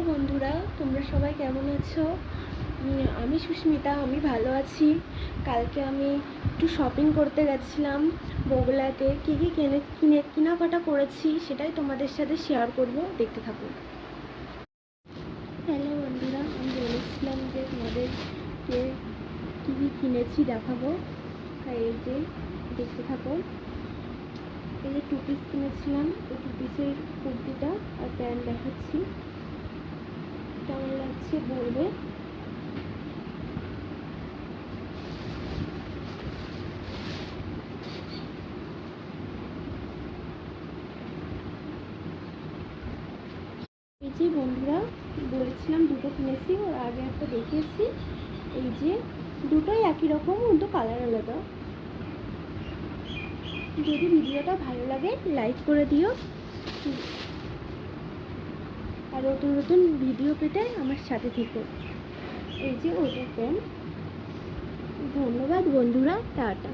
বন্ধুরা, তোমরা সবাই কেমন আছো? আমি সুস্মিতা, আমি ভালো আছি। কালকে আমি একটু শপিং করতে গেছিলাম বগুড়াতে। কী কী কেনাকাটা করেছি সেটাই তোমাদের সাথে শেয়ার করব, দেখতে থাকো। হ্যালো বন্ধুরা, আমি বলেছিলাম যে তোমাদেরকে কী কী কিনেছি দেখাবো। এই যে দেখতে থাকো। এই যে 2 পিস কিনেছিলাম, এই 2 পিসের কুর্তিটা আর প্যান্ট দেখাচ্ছি, কেমন লাগছে বলবে। এই যে বন্ধুরা, বলেছিলাম দুটো কিনেছি, ওর আগে একটা দেখিয়েছি। এই যে দুটোই একই রকম, কিন্তু কালার আলাদা। যদি ভিডিওটা ভালো লাগে লাইক করে দিও, আর নতুন নতুন ভিডিও পেতে আমার সাথে থেকো। এই যে ওটা প্যান্ট। ধন্যবাদ বন্ধুরা, টাটা।